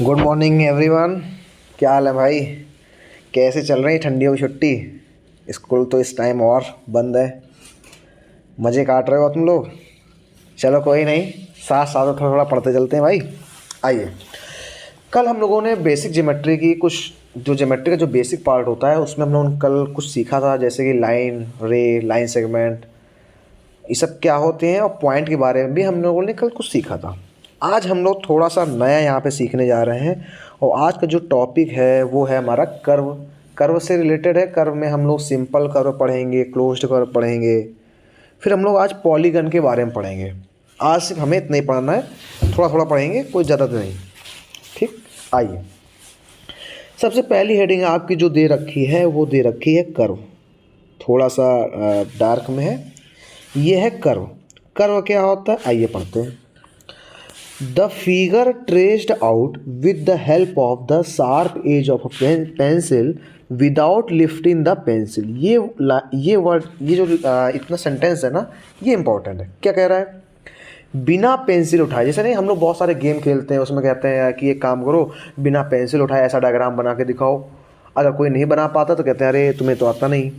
Good morning everyone. क्या हाल है भाई? कैसे चल रही है ठंडियों की छुट्टी? स्कूल तो इस टाइम और बंद है। मज़े काट रहे हो तुम लोग? चलो कोई नहीं, साथ साथ में थोड़ा थोड़ा पढ़ते चलते हैं भाई। आइए, कल हम लोगों ने बेसिक ज्योमेट्री की कुछ जो ज्योमेट्री का जो बेसिक पार्ट होता है उसमें हम लोगों ने कल कुछ सीखा था, जैसे कि लाइन रे, लाइन सेगमेंट, ये सब क्या होते हैं, और पॉइंट के बारे में भी हम लोगों ने कल कुछ सीखा था। आज हम लोग थोड़ा सा नया यहाँ पे सीखने जा रहे हैं, और आज का जो टॉपिक है वो है हमारा कर्व। कर्व से रिलेटेड है। कर्व में हम लोग सिंपल कर्व पढ़ेंगे, क्लोज्ड कर्व पढ़ेंगे, फिर हम लोग आज पॉलीगन के बारे में पढ़ेंगे। आज सिर्फ हमें इतना ही पढ़ना है, थोड़ा थोड़ा पढ़ेंगे, कोई ज़्यादा नहीं। ठीक, आइए। सबसे पहली हेडिंग आपकी जो दे रखी है वो दे रखी है कर्व। थोड़ा सा डार्क में है, ये है कर्व। कर्व क्या होता है आइए पढ़ते हैं। The figure traced out with the help of the sharp edge of pencil without lifting the pencil. ये वर्ड, ये जो इतना सेंटेंस है ना, ये इंपॉर्टेंट है। क्या कह रहा है? बिना पेंसिल उठाए, जैसे नहीं हम लोग बहुत सारे गेम खेलते हैं उसमें कहते हैं कि एक काम करो, बिना पेंसिल उठाए ऐसा डायग्राम बना के दिखाओ। अगर कोई नहीं बना पाता तो कहते हैं अरे तुम्हें तो आता नहीं।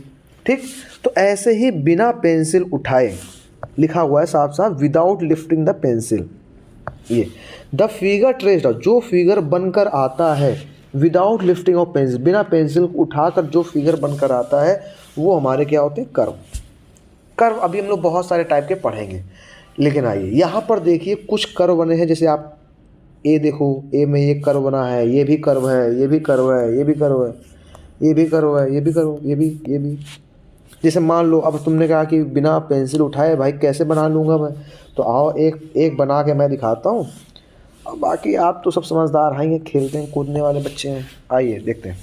ठीक, तो ऐसे ही बिना पेंसिल उठाए लिखा हुआ है साफ साफ, विदाउट लिफ्टिंग द पेंसिल। ये द फिगर ट्रेस्ड, जो फिगर बनकर आता है विदाउट लिफ्टिंग ऑफ पेंसिल, बिना पेंसिल उठाकर जो फिगर बनकर आता है वो हमारे क्या होते हैं? कर्व। कर्व अभी हम लोग बहुत सारे टाइप के पढ़ेंगे, लेकिन आइए यहाँ पर देखिए कुछ कर्व बने हैं। जैसे आप ए देखो, ए में ये कर्व बना है, ये भी कर्व है, ये भी कर्व है, ये भी कर्व है, ये भी कर्व है, ये भी कर्व, ये भी। जैसे मान लो अब तुमने कहा कि बिना पेंसिल उठाए भाई कैसे बना लूँगा मैं, तो आओ एक एक बना के मैं दिखाता हूँ। अब बाकी आप तो सब समझदार हैं, खेलते हैं कूदने वाले बच्चे हैं। आइए देखते हैं।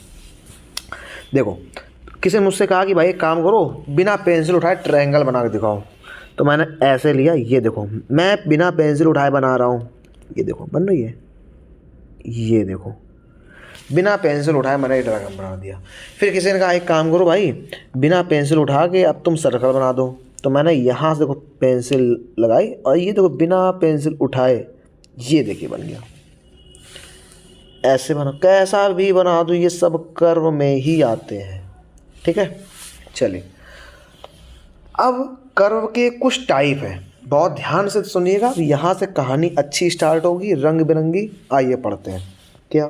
देखो, किसी ने मुझसे कहा कि भाई एक काम करो, बिना पेंसिल उठाए ट्रायंगल बना के दिखाओ। तो मैंने ऐसे लिया, ये देखो मैं बिना पेंसिल उठाए बना रहा हूँ, ये देखो बन रही है। ये देखो बिना पेंसिल उठाए मैंने एक ड्रैगन बना दिया। फिर किसी ने कहा एक काम करो भाई, बिना पेंसिल उठा के अब तुम सर्कल बना दो। तो मैंने यहाँ से देखो पेंसिल लगाई, और ये देखो बिना पेंसिल उठाए ये देखिए बन गया। ऐसे बना, कैसा भी बना दो, ये सब कर्व में ही आते हैं। ठीक है, चलिए। अब कर्व के कुछ टाइप हैं, बहुत ध्यान से सुनिएगा, यहाँ से कहानी अच्छी स्टार्ट होगी, रंग बिरंगी। आइए पढ़ते हैं। क्या?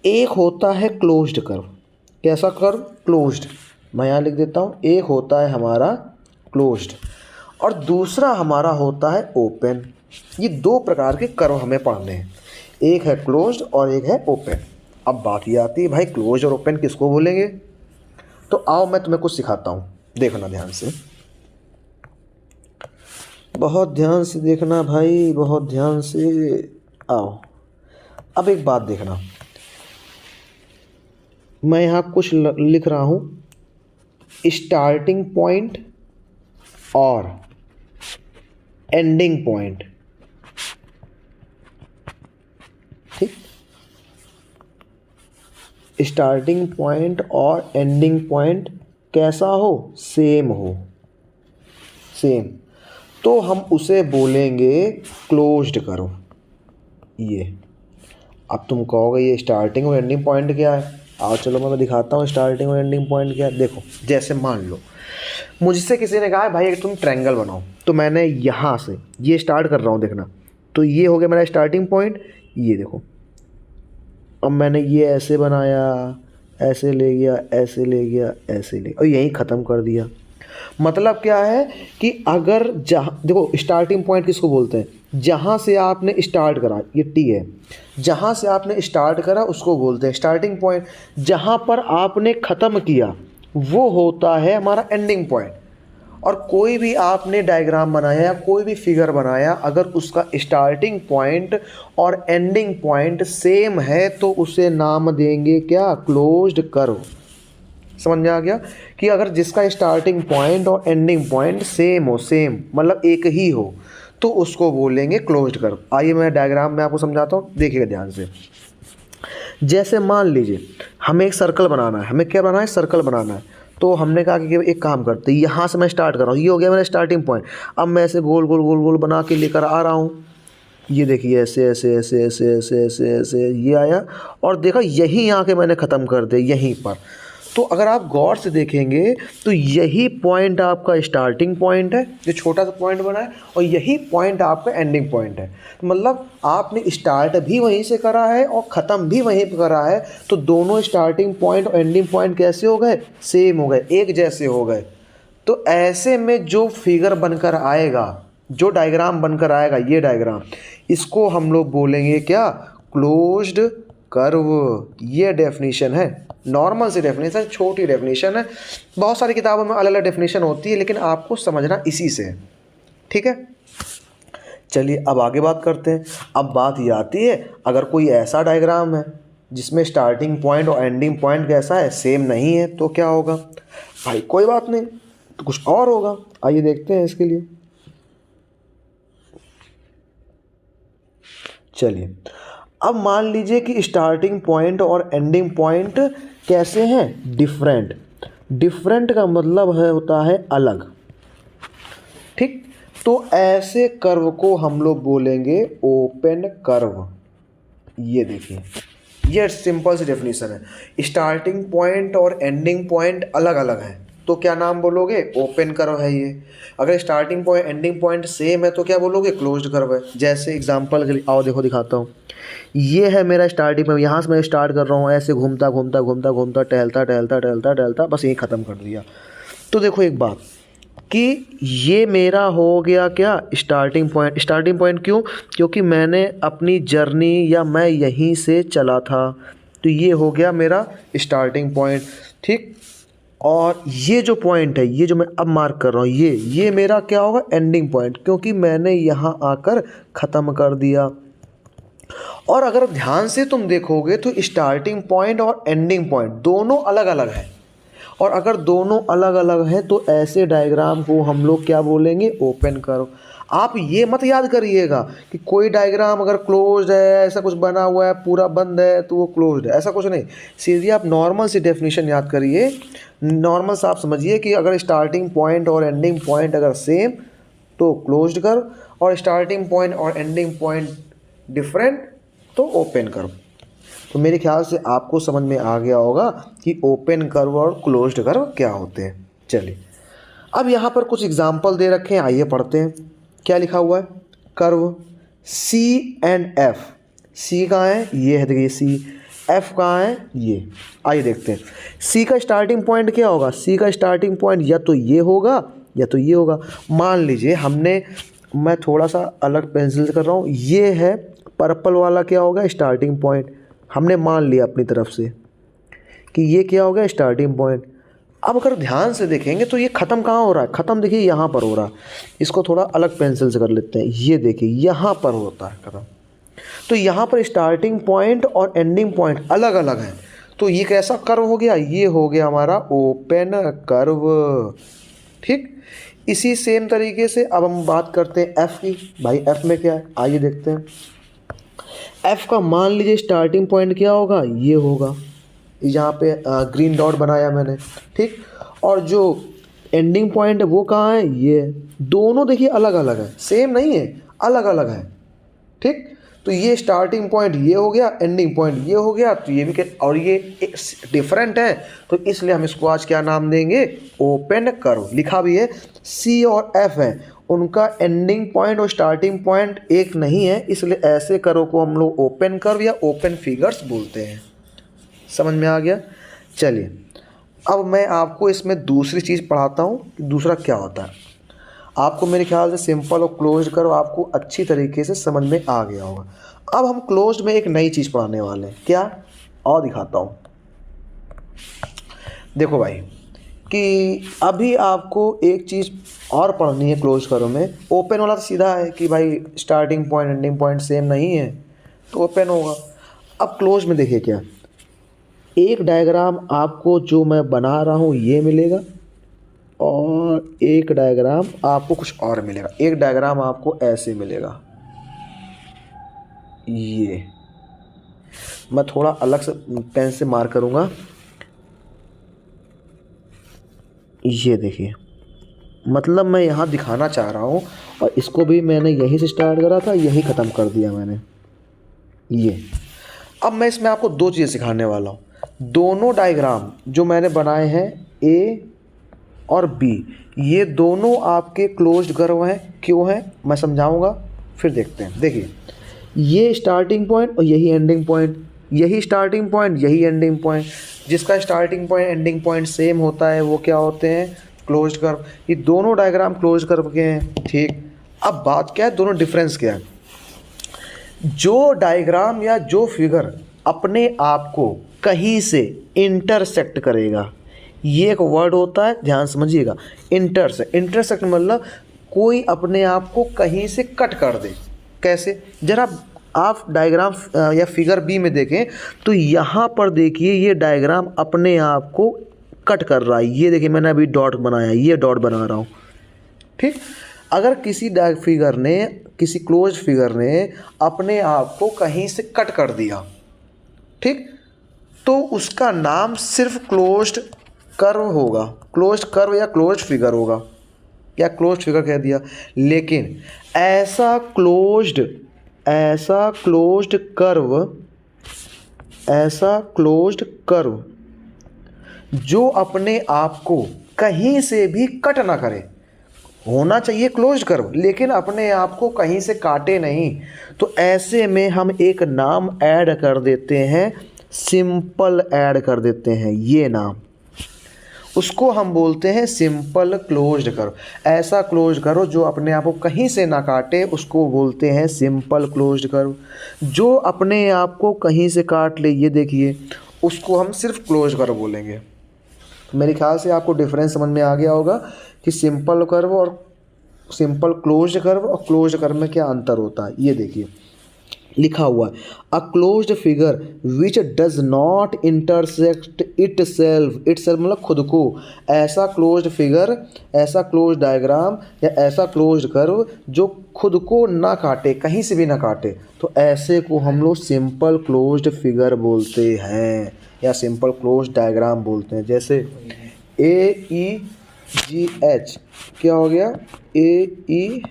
एक होता है क्लोज्ड कर्व। कैसा कर्व? क्लोज्ड। मैं यहाँ लिख देता हूँ, एक होता है हमारा क्लोज्ड और दूसरा हमारा होता है ओपन। ये दो प्रकार के कर्व हमें पढ़ने हैं, एक है क्लोज्ड और एक है ओपन। अब बात ये आती है भाई क्लोज्ड और ओपन किसको बोलेंगे? तो आओ मैं तुम्हें कुछ सिखाता हूँ, देखना ध्यान से, बहुत ध्यान से देखना भाई, बहुत ध्यान से। आओ, अब एक बात देखना, मैं यहाँ कुछ लिख रहा हूँ, स्टार्टिंग पॉइंट और एंडिंग पॉइंट। ठीक, स्टार्टिंग पॉइंट और एंडिंग पॉइंट कैसा हो? सेम हो, सेम। तो हम उसे बोलेंगे क्लोज्ड कर्व। ये अब तुम कहोगे ये स्टार्टिंग और एंडिंग पॉइंट क्या है? आओ चलो मैं दिखाता हूँ स्टार्टिंग और एंडिंग पॉइंट क्या है। देखो, जैसे मान लो मुझसे किसी ने कहा है भाई एक तुम ट्रायंगल बनाओ, तो मैंने यहाँ से ये स्टार्ट कर रहा हूँ, देखना। तो ये हो गया मेरा स्टार्टिंग पॉइंट, ये देखो। अब मैंने ये ऐसे बनाया, ऐसे ले गया, ऐसे ले गया, ऐसे ले, और यहीं ख़त्म कर दिया। मतलब क्या है कि अगर जहाँ देखो स्टार्टिंग पॉइंट किसको बोलते हैं? जहाँ से आपने स्टार्ट करा, ये टी है, जहाँ से आपने स्टार्ट करा उसको बोलते हैं स्टार्टिंग पॉइंट। जहाँ पर आपने ख़त्म किया वो होता है हमारा एंडिंग पॉइंट। और कोई भी आपने डायग्राम बनाया या कोई भी फिगर बनाया, अगर उसका स्टार्टिंग पॉइंट और एंडिंग पॉइंट सेम है तो उसे नाम देंगे क्या? Closed curve. समझ में आ गया कि अगर जिसका स्टार्टिंग पॉइंट और एंडिंग पॉइंट सेम हो, सेम मतलब एक ही हो, तो उसको बोलेंगे क्लोज्ड कर्व। आइए मैं डायग्राम में आपको समझाता हूँ, देखिएगा ध्यान से। जैसे मान लीजिए हमें एक सर्कल बनाना है, हमें क्या बनाना है? सर्कल बनाना है। तो हमने कहा कि एक काम करते हैं, यहाँ से मैं स्टार्ट कर रहा हूँ, ये हो गया मेरा स्टार्टिंग पॉइंट। अब मैं ऐसे गोल गोल गोल गोल बना के लेकर आ रहा हूँ, ये देखिए ऐसे ऐसे ऐसे ऐसे ऐसे ऐसे ऐसे ये आया, और देखा यहीं आके मैंने ख़त्म कर दिया यहीं पर। तो अगर आप गौर से देखेंगे तो यही पॉइंट आपका स्टार्टिंग पॉइंट है, जो छोटा सा पॉइंट बना है, और यही पॉइंट आपका एंडिंग पॉइंट है। तो मतलब आपने स्टार्ट भी वहीं से करा है और ख़त्म भी वहीं पर करा है, तो दोनों स्टार्टिंग पॉइंट और एंडिंग पॉइंट कैसे हो गए, सेम हो गए, एक जैसे हो गए। तो ऐसे में जो फिगर बनकर आएगा, जो डायग्राम बनकर आएगा, ये डायग्राम, इसको हम लोग बोलेंगे क्या, क्लोज्ड कर्व। ये डेफिनेशन है, नॉर्मल सी डेफिनेशन, छोटी डेफिनेशन है। बहुत सारी किताबों में अलग अलग डेफिनेशन होती है, लेकिन आपको समझना इसी से है, ठीक है। चलिए अब आगे बात करते हैं। अब बात ये आती है, अगर कोई ऐसा डायग्राम है जिसमें स्टार्टिंग पॉइंट और एंडिंग पॉइंट कैसा है, सेम नहीं है, तो क्या होगा भाई, कोई बात नहीं, तो कुछ और होगा। आइए देखते हैं इसके लिए। चलिए अब मान लीजिए कि स्टार्टिंग पॉइंट और एंडिंग पॉइंट कैसे हैं, डिफरेंट। डिफरेंट का मतलब है होता है अलग, ठीक। तो ऐसे कर्व को हम लोग बोलेंगे ओपन कर्व। ये देखिए, ये सिंपल सी डेफिनेशन है। स्टार्टिंग पॉइंट और एंडिंग पॉइंट अलग अलग है, तो क्या नाम बोलोगे, ओपन कर्व है ये। अगर starting point ending point same है तो क्या बोलोगे, क्लोज्ड कर्व है। जैसे एग्जांपल के लिए आओ देखो दिखाता हूँ। ये है मेरा स्टार्टिंग में, यहाँ से मैं स्टार्ट कर रहा हूँ, ऐसे घूमता घूमता घूमता घूमता टहलता टहलता टहलता टहलता बस यहीं ख़त्म कर दिया। तो देखो एक बात कि ये मेरा हो गया क्या, स्टार्टिंग पॉइंट। स्टार्टिंग पॉइंट क्यों, क्योंकि मैंने अपनी जर्नी या मैं यहीं से चला था, तो ये हो गया मेरा स्टार्टिंग पॉइंट, ठीक। और ये जो पॉइंट है, ये जो मैं अब मार्क कर रहा हूँ, ये मेरा क्या होगा, एंडिंग पॉइंट, क्योंकि मैंने यहाँ आकर ख़त्म कर दिया। और अगर ध्यान से तुम देखोगे तो स्टार्टिंग पॉइंट और एंडिंग पॉइंट दोनों अलग अलग हैं, और अगर दोनों अलग अलग हैं तो ऐसे डायग्राम को हम लोग क्या बोलेंगे, ओपन कर्व। आप ये मत याद करिएगा कि कोई डायग्राम अगर क्लोज्ड है, ऐसा कुछ बना हुआ है पूरा बंद है तो वो क्लोज्ड है, ऐसा कुछ नहीं। सीधे आप नॉर्मल सी डेफिनेशन याद करिए, नॉर्मल सा आप समझिए कि अगर स्टार्टिंग पॉइंट और एंडिंग पॉइंट अगर सेम तो क्लोज्ड कर्व, और स्टार्टिंग पॉइंट और एंडिंग पॉइंट डिफरेंट तो ओपन कर्व। तो मेरे ख्याल से आपको समझ में आ गया होगा कि ओपन कर्व और क्लोज्ड कर्व क्या होते हैं। चलिए अब यहाँ पर कुछ एग्जाम्पल दे रखे हैं, आइए पढ़ते हैं। क्या लिखा हुआ है, कर्व सी एंड एफ। सी कहाँ है, ये है, देखिए सी। एफ कहाँ है, ये। आइए देखते हैं सी का स्टार्टिंग पॉइंट क्या होगा। सी का स्टार्टिंग पॉइंट या तो ये होगा या तो ये होगा। मान लीजिए मैं थोड़ा सा अलग पेंसिल से कर रहा हूँ, ये है पर्पल वाला, क्या होगा, स्टार्टिंग पॉइंट। हमने मान लिया अपनी तरफ से कि ये क्या हो गया, स्टार्टिंग पॉइंट। अब अगर ध्यान से देखेंगे तो ये ख़त्म कहाँ हो रहा है, ख़त्म देखिए यहाँ पर हो रहा है। इसको थोड़ा अलग पेंसिल से कर लेते हैं, ये देखिए यहाँ पर होता है ख़त्म। तो यहाँ पर स्टार्टिंग पॉइंट और एंडिंग पॉइंट अलग अलग हैं, तो ये कैसा कर्व हो गया, ये हो गया हमारा ओपन कर्व, ठीक। इसी सेम तरीके से अब हम बात करते हैं एफ़ की। भाई एफ़ में क्या है, आइए देखते हैं। एफ़ का मान लीजिए स्टार्टिंग पॉइंट क्या होगा, ये होगा, यहाँ पे ग्रीन डॉट बनाया मैंने, ठीक। और जो एंडिंग पॉइंट है वो कहाँ है, ये। दोनों देखिए अलग अलग है, सेम नहीं है, अलग अलग है, ठीक। तो ये स्टार्टिंग पॉइंट ये हो गया, एंडिंग पॉइंट ये हो गया, तो ये भी और ये डिफरेंट है, तो इसलिए हम इसको आज क्या नाम देंगे, ओपन कर्व। लिखा भी है सी और एफ है, उनका एंडिंग पॉइंट और स्टार्टिंग पॉइंट एक नहीं है, इसलिए ऐसे कर्व को हम लोग ओपन कर्व या ओपन फिगर्स बोलते हैं। समझ में आ गया। चलिए अब मैं आपको इसमें दूसरी चीज़ पढ़ाता हूँ कि दूसरा क्या होता है। आपको मेरे ख्याल से सिंपल और क्लोज कर्व आपको अच्छी तरीके से समझ में आ गया होगा। अब हम क्लोज में एक नई चीज़ पढ़ाने वाले हैं, क्या, और दिखाता हूँ। देखो भाई कि अभी आपको एक चीज़ और पढ़नी है क्लोज कर्व में। ओपन वाला तो सीधा है कि भाई starting point ending point same नहीं है तो ओपन होगा। अब क्लोज में देखिए क्या, एक डायग्राम आपको जो मैं बना रहा हूँ ये मिलेगा, और एक डायग्राम आपको कुछ और मिलेगा। एक डायग्राम आपको ऐसे मिलेगा, ये मैं थोड़ा अलग से पेन से मार्क करूँगा। ये देखिए, मतलब मैं यहाँ दिखाना चाह रहा हूँ और इसको भी मैंने यहीं से स्टार्ट करा था, यहीं ख़त्म कर दिया मैंने ये। अब मैं इसमें आपको दो चीज़ें सिखाने वाला हूँ। दोनों डायग्राम जो मैंने बनाए हैं ए और बी, ये दोनों आपके क्लोज्ड कर्व हैं। क्यों हैं मैं समझाऊंगा, फिर देखते हैं। देखिए, ये स्टार्टिंग पॉइंट और यही एंडिंग पॉइंट, यही स्टार्टिंग पॉइंट यही एंडिंग पॉइंट। जिसका starting point ending point same होता है वो क्या होते हैं, क्लोज्ड कर्व। ये दोनों डायग्राम क्लोज्ड कर्व के हैं, ठीक। अब बात क्या है, दोनों डिफरेंस क्या है। जो डायग्राम या जो फिगर अपने आप को कहीं से इंटरसेक्ट करेगा, ये एक वर्ड होता है, ध्यान समझिएगा। इंटरसेक्ट, इंटरसेक्ट मतलब कोई अपने आप को कहीं से कट कर दे। कैसे, जरा आप डायग्राम या फिगर बी में देखें तो यहाँ पर देखिए, ये डायग्राम अपने आप को कट कर रहा है। ये देखिए मैंने अभी डॉट बनाया, ये डॉट बना रहा हूँ, ठीक। अगर किसी फिगर ने, किसी क्लोज फिगर ने अपने आप को कहीं से कट कर दिया, ठीक, तो उसका नाम सिर्फ क्लोज्ड कर्व होगा, क्लोज्ड कर्व या क्लोज्ड फिगर होगा, या क्लोज्ड फिगर कह दिया। लेकिन ऐसा क्लोज्ड कर्व जो अपने आप को कहीं से भी कट ना करे, होना चाहिए क्लोज्ड कर्व लेकिन अपने आप को कहीं से काटे नहीं, तो ऐसे में हम एक नाम ऐड कर देते हैं, सिंपल ऐड कर देते हैं। ये नाम, उसको हम बोलते हैं सिंपल क्लोज्ड कर्व। ऐसा क्लोज्ड कर्व जो अपने आप को कहीं से ना काटे, उसको बोलते हैं सिंपल क्लोज्ड कर्व। जो अपने आप को कहीं से काट ले, ये देखिए, उसको हम सिर्फ क्लोज्ड कर्व बोलेंगे। मेरे ख्याल से आपको डिफरेंस समझ में आ गया होगा कि सिंपल कर्व और सिंपल क्लोज्ड कर्व और क्लोज्ड कर्व में क्या अंतर होता है। ये देखिए लिखा हुआ है, a closed figure which does not intersect itself, itself मतलब खुद को। ऐसा क्लोज्ड फिगर, ऐसा क्लोज्ड डायग्राम या ऐसा क्लोज्ड कर्व जो खुद को ना काटे, कहीं से भी ना काटे, तो ऐसे को हम लोग सिंपल क्लोज्ड फिगर बोलते हैं या सिंपल क्लोज्ड डायग्राम बोलते हैं। जैसे AEGH क्या हो गया, AE।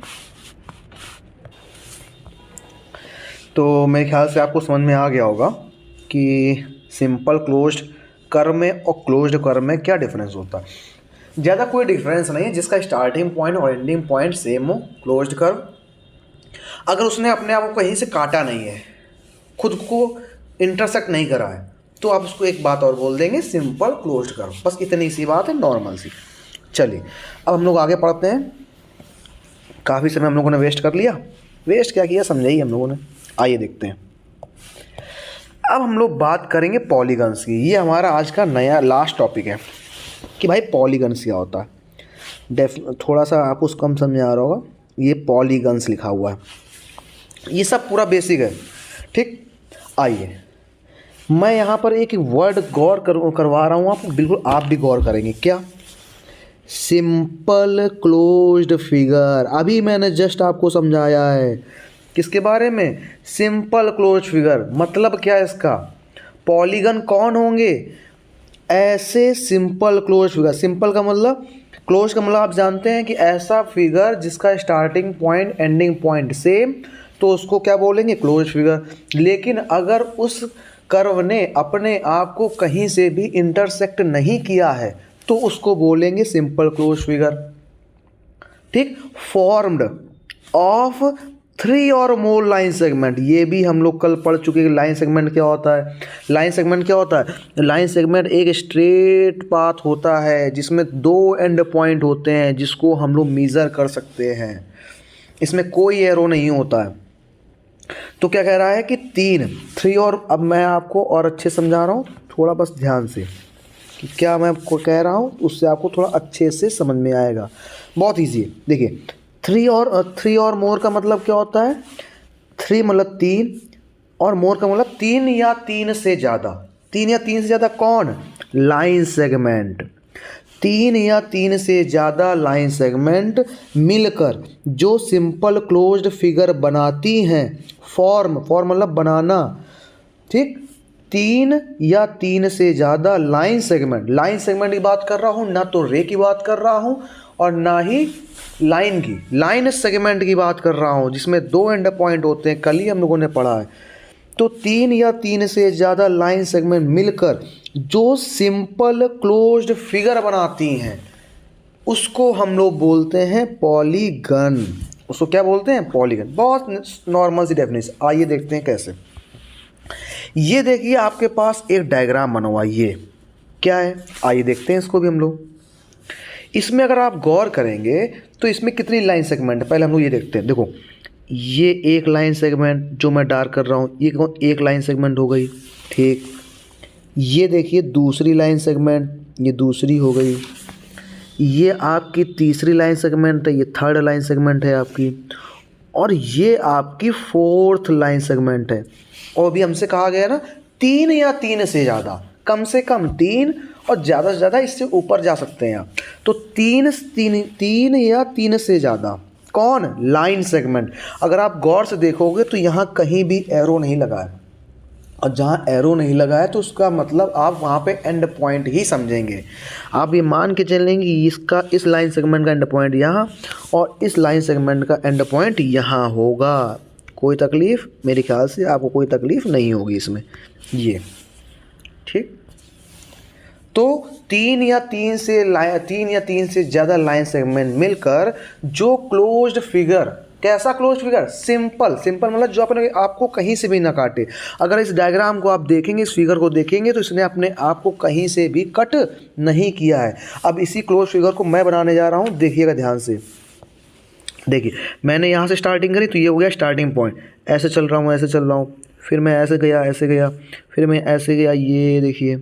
तो मेरे ख्याल से आपको समझ में आ गया होगा कि सिंपल क्लोज्ड कर्व में और क्लोज्ड कर्व में क्या डिफरेंस होता है। ज़्यादा कोई डिफरेंस नहीं है, जिसका स्टार्टिंग पॉइंट और एंडिंग पॉइंट सेम हो, क्लोज्ड कर्व। अगर उसने अपने आप को कहीं से काटा नहीं है, खुद को इंटरसेक्ट नहीं करा है, तो आप उसको एक बात और बोल देंगे, सिंपल क्लोज्ड कर्व। बस इतनी सी बात है, नॉर्मल सी। चलिए अब हम लोग आगे पढ़ते हैं। काफ़ी समय हम लोगों ने वेस्ट कर लिया, वेस्ट क्या किया समझाइए हम लोगों ने। आइए देखते हैं। अब हम लोग बात करेंगे पॉलीगन्स की। ये हमारा आज का नया लास्ट टॉपिक है कि भाई पॉलीगन्स क्या होता है। थोड़ा सा आपको उसको कम समझ आ रहा होगा, ये पॉलीगन्स लिखा हुआ है, ये सब पूरा बेसिक है, ठीक। आइए मैं यहाँ पर एक वर्ड गौर करवा रहा हूँ आपको, बिल्कुल आप भी गौर करेंगे। क्या, सिंपल क्लोज्ड फिगर। अभी मैंने जस्ट आपको समझाया है किसके बारे में, सिंपल क्लोज्ड फिगर। मतलब क्या है इसका, पॉलीगन कौन होंगे, ऐसे सिंपल क्लोज्ड फिगर। सिंपल का मतलब, क्लोज का मतलब आप जानते हैं कि ऐसा फिगर जिसका starting point ending point same, तो उसको क्या बोलेंगे, क्लोज्ड फिगर। लेकिन अगर उस कर्व ने अपने आप को कहीं से भी इंटरसेक्ट नहीं किया है, तो उसको बोलेंगे सिंपल क्लोज्ड फिगर, ठीक। फॉर्म्ड ऑफ 3 और मोर लाइन सेगमेंट, ये भी हम लोग कल पढ़ चुके हैं। लाइन सेगमेंट क्या होता है, लाइन सेगमेंट क्या होता है, लाइन सेगमेंट एक स्ट्रेट पाथ होता है जिसमें 2 एंड पॉइंट होते हैं, जिसको हम लोग मेज़र कर सकते हैं, इसमें कोई एरो नहीं होता है। तो क्या कह रहा है कि 3 और, अब मैं आपको और अच्छे समझा रहा हूँ, थोड़ा बस ध्यान से कि क्या मैं आपको कह रहा हूँ, उससे आपको थोड़ा अच्छे से समझ में आएगा। बहुत ईजी है, देखिए 3 और मोर का मतलब क्या होता है, 3 मतलब 3 और मोर का मतलब 3 या 3 से ज़्यादा। 3 या 3 से ज़्यादा कौन, लाइन सेगमेंट। 3 या 3 से ज़्यादा लाइन सेगमेंट मिलकर जो सिंपल क्लोज्ड फिगर बनाती हैं, फॉर्म मतलब बनाना, ठीक। तीन या तीन से ज़्यादा लाइन सेगमेंट की बात कर रहा हूँ, ना तो रे की बात कर रहा हूँ और ना ही लाइन सेगमेंट की बात कर रहा हूँ जिसमें दो एंड पॉइंट होते हैं, कल ही हम लोगों ने पढ़ा है। तो तीन या तीन से ज़्यादा लाइन सेगमेंट मिलकर जो सिंपल क्लोज्ड फिगर बनाती हैं उसको हम लोग बोलते हैं पॉलीगन। उसको क्या बोलते हैं? पॉलीगन। बहुत नॉर्मल सी डेफिनेशन। आइए देखते हैं कैसे। ये देखिए आपके पास एक डायग्राम बना हुआ है, ये क्या है? आइए देखते हैं इसको भी हम लोग। इसमें अगर आप गौर करेंगे तो इसमें कितनी लाइन सेगमेंट है, पहले हम लोग ये देखते हैं। देखो ये एक लाइन सेगमेंट जो मैं डार्क कर रहा हूँ, ये एक लाइन सेगमेंट हो गई, ठीक। ये देखिए दूसरी लाइन सेगमेंट, ये दूसरी हो गई। ये आपकी तीसरी लाइन सेगमेंट है, ये थर्ड लाइन सेगमेंट है आपकी, और ये आपकी फोर्थ लाइन सेगमेंट है। और भी हमसे कहा गया ना तीन या तीन से ज़्यादा, कम से कम तीन और ज़्यादा से ज़्यादा इससे ऊपर जा सकते हैं आप। तो तीन या तीन से ज़्यादा कौन? Line segment. अगर आप गौर से देखोगे तो यहाँ कहीं भी एरो नहीं लगा है, और जहाँ एरो नहीं लगा है तो उसका मतलब आप वहाँ पे एंड पॉइंट ही समझेंगे। आप ये मान के चलेंगे इसका, इस लाइन सेगमेंट का एंड पॉइंट यहाँ और इस लाइन सेगमेंट का एंड पॉइंट यहाँ होगा। कोई तकलीफ़, मेरे ख्याल से आपको कोई तकलीफ़ नहीं होगी इसमें, ये ठीक। तो तीन या तीन से ज़्यादा लाइन सेगमेंट मिलकर जो क्लोज्ड फिगर, कैसा क्लोज्ड फिगर? सिंपल मतलब जो आपको कहीं से भी ना काटे। अगर इस डायग्राम को आप देखेंगे, इस फिगर को देखेंगे तो इसने अपने आप को कहीं से भी कट नहीं किया है। अब इसी क्लोज फिगर को मैं बनाने जा रहा हूँ, देखिएगा ध्यान से। देखिए मैंने यहाँ से स्टार्टिंग करी तो ये हो गया स्टार्टिंग पॉइंट, ऐसे चल रहा हूँ, फिर मैं ऐसे गया, फिर मैं ऐसे गया, ये देखिए,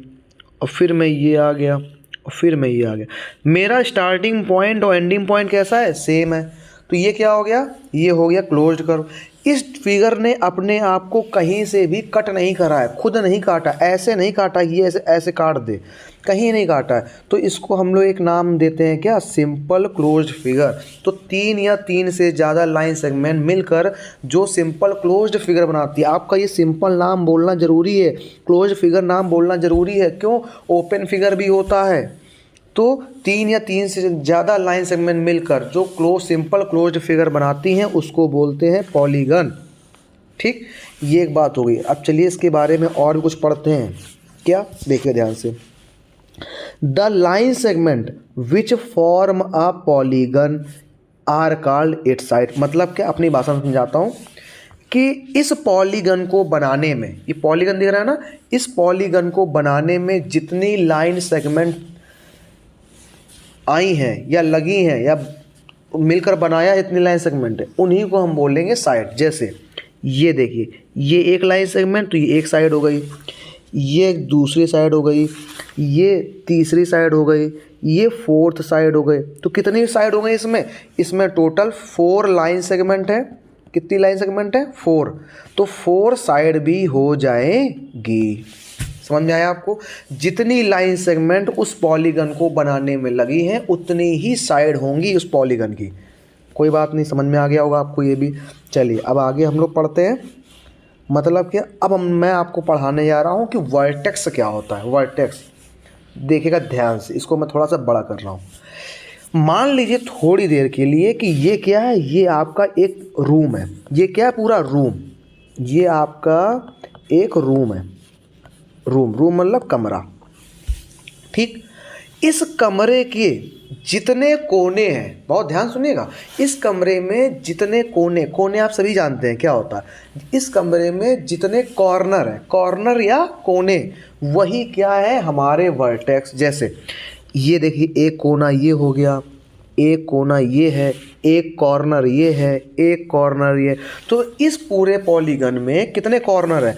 और फिर मैं ये आ गया, और फिर मैं ये आ गया। मेरा स्टार्टिंग पॉइंट और एंडिंग पॉइंट कैसा है? सेम है। तो ये क्या हो गया? ये हो गया क्लोज्ड कर्व। इस फिगर ने अपने आप को कहीं से भी कट नहीं करा है, खुद नहीं काटा, ऐसे नहीं काटा, ये ऐसे काट दे, कहीं नहीं काटा है। तो इसको हम लोग एक नाम देते हैं क्या? Simple closed figure. तो तीन या तीन से ज़्यादा लाइन सेगमेंट मिलकर जो सिंपल क्लोज्ड फिगर बनाती है। आपका ये सिंपल नाम बोलना ज़रूरी है, क्लोज्ड फिगर नाम बोलना ज़रूरी है। क्यों? ओपन फिगर भी होता है। तो तीन या तीन से ज़्यादा लाइन सेगमेंट मिलकर जो सिंपल क्लोज्ड फिगर बनाती हैं उसको बोलते हैं पॉलीगन, ठीक। ये एक बात हो गई। अब चलिए इसके बारे में और भी कुछ पढ़ते हैं। क्या? देखिए ध्यान से। The line segment which form a polygon are called its side. मतलब क्या? अपनी भाषा में समझाता हूँ कि इस पॉलीगन को बनाने में, ये पॉलीगन दिख रहा है ना, इस पॉलीगन को बनाने में जितनी लाइन सेगमेंट आई हैं या लगी हैं या मिलकर बनाया इतनी लाइन सेगमेंट है, उन्हीं को हम बोलेंगे साइड। जैसे ये देखिए, ये एक लाइन सेगमेंट, तो ये एक साइड हो गई, ये दूसरी साइड हो गई, ये तीसरी साइड हो गई, ये फोर्थ साइड हो गई। तो कितनी साइड हो गई इसमें टोटल 4 लाइन सेगमेंट है। कितनी लाइन सेगमेंट है? 4। तो 4 साइड भी हो जाएगी। समझ में आया आपको? जितनी लाइन सेगमेंट उस पॉलीगन को बनाने में लगी हैं उतनी ही साइड होंगी उस पॉलीगन की। कोई बात नहीं, समझ में आ गया होगा आपको ये भी। चलिए अब आगे हम लोग पढ़ते हैं। मतलब क्या? अब मैं आपको पढ़ाने जा रहा हूँ कि वर्टेक्स क्या होता है। वर्टेक्स देखिएगा ध्यान से, इसको मैं थोड़ा सा बड़ा कर रहा हूँ। मान लीजिए थोड़ी देर के लिए कि ये क्या है? ये आपका एक रूम है। ये क्या है? पूरा रूम। ये आपका एक रूम है। रूम मतलब कमरा, ठीक। इस कमरे के जितने कोने हैं, बहुत ध्यान सुनिएगा, इस कमरे में जितने कोने आप सभी जानते हैं क्या होता है। इस कमरे में जितने कॉर्नर हैं, कॉर्नर या कोने, वही क्या है? हमारे वर्टेक्स। जैसे ये देखिए, एक कोना ये हो गया, एक कोना ये है, एक कॉर्नर ये है, एक कॉर्नर ये। तो इस पूरे पॉलीगन में कितने कॉर्नर हैं?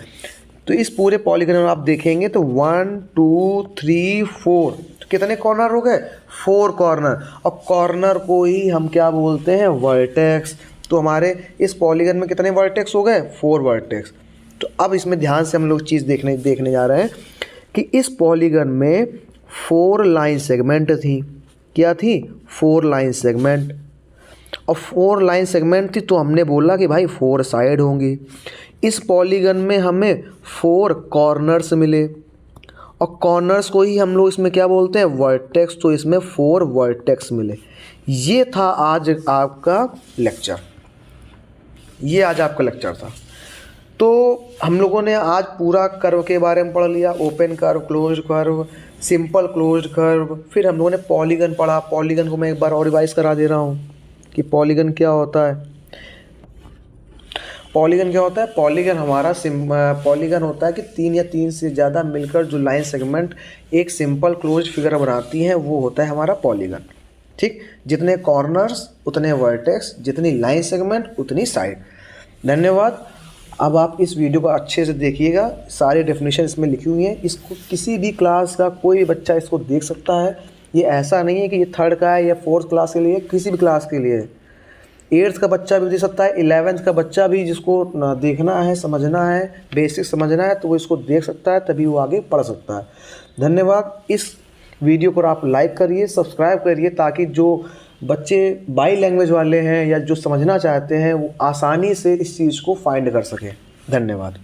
तो इस पूरे पॉलीगन में आप देखेंगे तो 1 2 3 4, तो कितने कॉर्नर हो गए? 4 कॉर्नर। और कॉर्नर को ही हम क्या बोलते हैं? वर्टेक्स। तो हमारे इस पॉलीगन में कितने वर्टेक्स हो गए? 4 वर्टेक्स। तो अब इसमें ध्यान से हम लोग चीज़ देखने जा रहे हैं कि इस पॉलीगन में 4 लाइन सेगमेंट थी। क्या थी? 4 लाइन सेगमेंट। और 4 लाइन सेगमेंट थी, तो हमने बोला कि भाई 4 साइड होंगी। इस पॉलीगन में हमें 4 कॉर्नर्स मिले, और कॉर्नर्स को ही हम लोग इसमें क्या बोलते हैं, वर्टेक्स, तो इसमें 4 वर्टेक्स मिले। ये था आज आपका लेक्चर, ये आज आपका लेक्चर था। तो हम लोगों ने आज पूरा कर्व के बारे में पढ़ लिया, open curve, closed curve, simple closed curve. फिर हम लोगों ने पॉलीगन पढ़ा। पॉलीगन को मैं एक बार और रिवाइज करा दे रहा हूँ कि पॉलीगन क्या होता है। पॉलीगन क्या होता है? पॉलीगन हमारा पॉलीगन होता है कि 3 या 3 से ज़्यादा मिलकर जो लाइन सेगमेंट एक सिंपल क्लोज्ड फिगर बनाती हैं, वो होता है हमारा पॉलीगन। ठीक, जितने कॉर्नर्स उतने वर्टेक्स, जितनी लाइन सेगमेंट उतनी साइड। धन्यवाद। अब आप इस वीडियो को अच्छे से देखिएगा, सारी डेफिनेशन इसमें लिखी हुई हैं। इसको किसी भी क्लास का कोई भी बच्चा इसको देख सकता है। ये ऐसा नहीं है कि ये 3rd का है या 4th क्लास के लिए, किसी भी क्लास के लिए। 8th का बच्चा भी देख सकता है, 11th का बच्चा भी, जिसको देखना है, समझना है, बेसिक समझना है, तो वो इसको देख सकता है, तभी वो आगे पढ़ सकता है। धन्यवाद। इस वीडियो को आप लाइक करिए, सब्सक्राइब करिए, ताकि जो बच्चे बाई लैंग्वेज वाले हैं या जो समझना चाहते हैं वो आसानी से इस चीज़ को फाइंड कर सकें। धन्यवाद।